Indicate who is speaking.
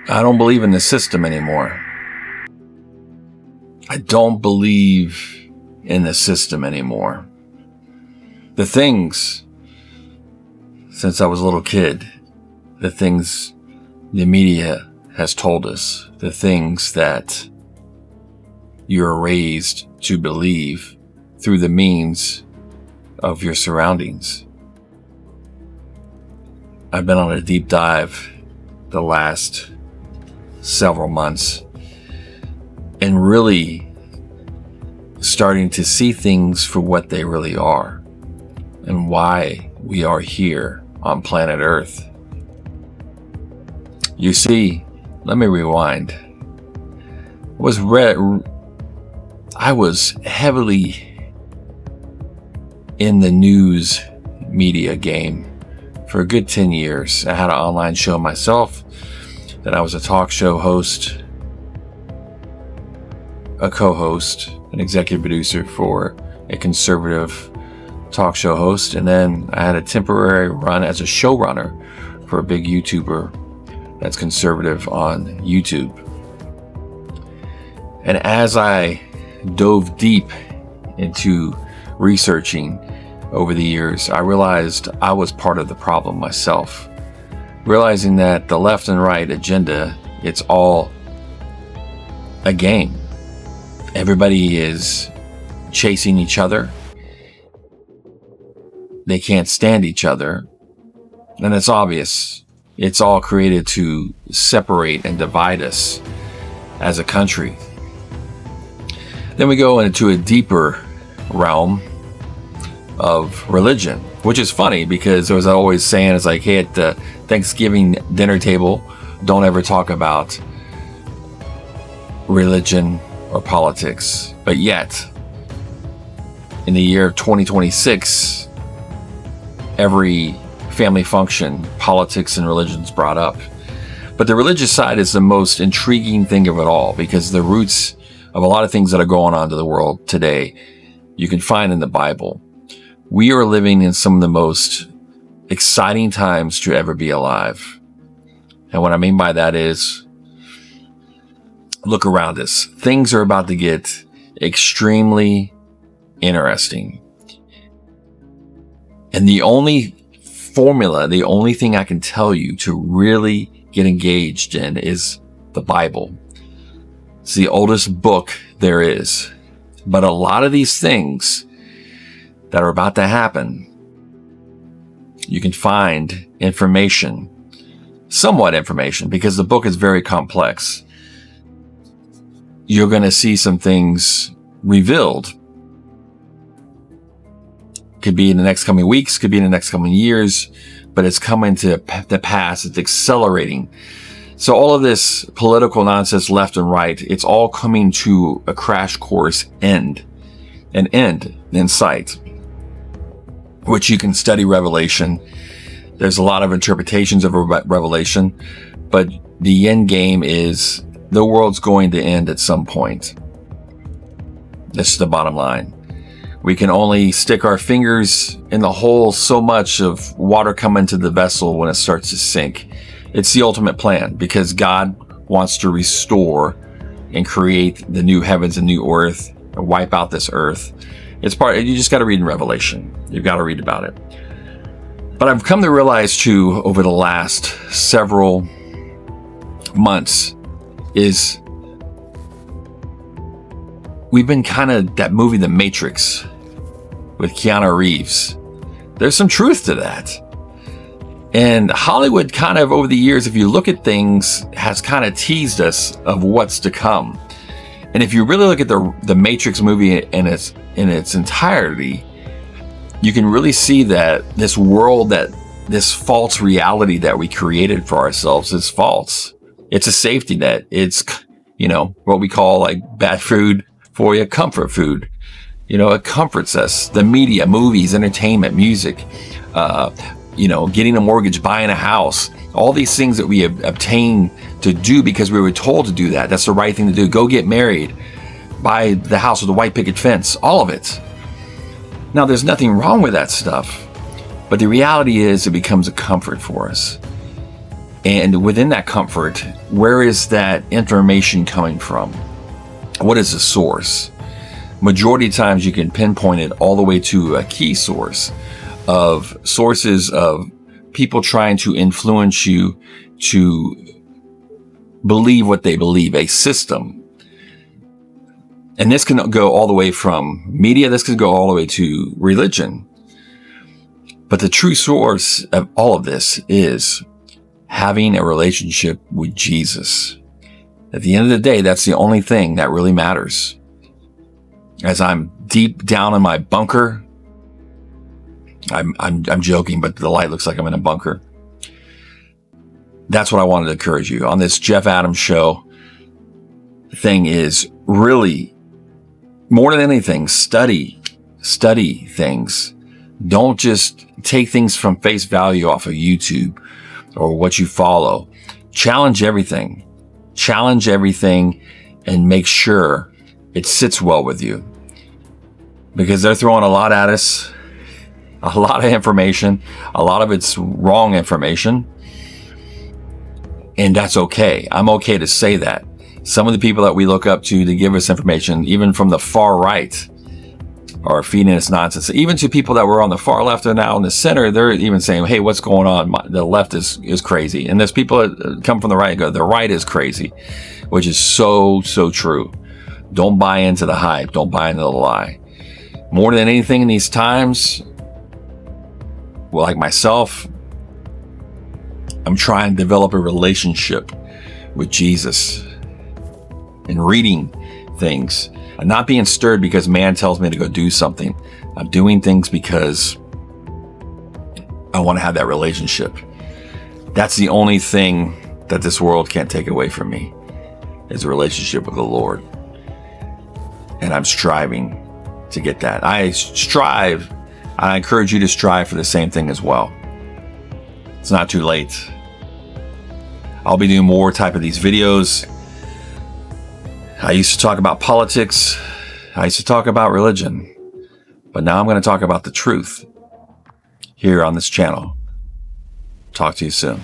Speaker 1: I don't believe in the system anymore. I don't believe in the system anymore. The things, since I was a little kid, the things the media has told us, the things that you're raised to believe through the means of your surroundings. I've been on a deep dive the last several months and really starting to see things for what they really are and why we are here on planet Earth. You see, let me rewind. I was heavily in the news media game for a good 10 years. I had an online show myself. Then I was a talk show host, a co-host, an executive producer for a conservative talk show host. And then I had a temporary run as a showrunner for a big YouTuber that's conservative on YouTube. And as I dove deep into researching over the years, I realized I was part of the problem myself. Realizing that the left and right agenda, it's all a game. Everybody is chasing each other. They can't stand each other. And it's obvious. It's all created to separate and divide us as a country. Then we go into a deeper realm of religion, which is funny because as I always saying, it's like, hey, at the Thanksgiving dinner table, don't ever talk about religion or politics. But yet, in the year 2026, every family function, politics and religion is brought up. But the religious side is the most intriguing thing of it all, because the roots of a lot of things that are going on to the world today, you can find in the Bible. We are living in some of the most exciting times to ever be alive. And what I mean by that is, look around us. Things are about to get extremely interesting. And the only formula, the only thing I can tell you to really get engaged in is the Bible. It's the oldest book there is. But a lot of these things that are about to happen, you can find information, somewhat information, because the book is very complex. You're going to see some things revealed. Could be in the next coming weeks, could be in the next coming years, but it's coming to the pass. It's accelerating. So all of this political nonsense left and right, it's all coming to a crash course end, an end in sight, which you can study Revelation. There's a lot of interpretations of Revelation, but the end game is the world's going to end at some point. That's the bottom line. We can only stick our fingers in the hole so much of water coming to the vessel when it starts to sink. It's the ultimate plan, because God wants to restore and create the new heavens and new earth and wipe out this earth. It's you just got to read in Revelation. You've got to read about it. But I've come to realize too, over the last several months, is we've been kind of that movie, The Matrix, with Keanu Reeves. There's some truth to that. And Hollywood kind of over the years, if you look at things, has kind of teased us of what's to come. And if you really look at the Matrix movie in its entirety, you can really see that this world, that this false reality that we created for ourselves is false. It's a safety net. It's, what we call like bad food for you, comfort food. It comforts us. The media, movies, entertainment, music, getting a mortgage, buying a house, all these things that we obtain to do because we were told to do that. That's the right thing to do. Go get married, buy the house with the white picket fence, all of it. Now, there's nothing wrong with that stuff, but the reality is it becomes a comfort for us. And within that comfort, where is that information coming from? What is the source? Majority of times you can pinpoint it all the way to a key source of sources of people trying to influence you to believe what they believe, a system. And this can go all the way from media, this can go all the way to religion. But the true source of all of this is having a relationship with Jesus. At the end of the day, that's the only thing that really matters. As I'm deep down in my bunker, I'm joking, but the light looks like I'm in a bunker. That's what I wanted to encourage you on this Jeff Adams show. The thing is really more than anything, study things. Don't just take things from face value off of YouTube or what you follow. Challenge everything and make sure it sits well with you, because they're throwing a lot at us, a lot of information, a lot of it's wrong information. And that's okay. I'm okay to say that. Some of the people that we look up to give us information, even from the far right, are feeding us nonsense. Even to people that were on the far left and now in the center, they're even saying, hey, what's going on? The left is crazy. And there's people that come from the right and go, the right is crazy, which is so true. Don't buy into the hype. Don't buy into the lie. More than anything in these times, well, like myself, I'm trying to develop a relationship with Jesus and reading things. I'm not being stirred because man tells me to go do something. I'm doing things because I want to have that relationship. That's the only thing that this world can't take away from me, is a relationship with the Lord. And I'm striving to get that. I encourage you to strive for the same thing as well. It's not too late. I'll be doing more type of these videos. I used to talk about politics. I used to talk about religion. But now I'm going to talk about the truth here on this channel. Talk to you soon.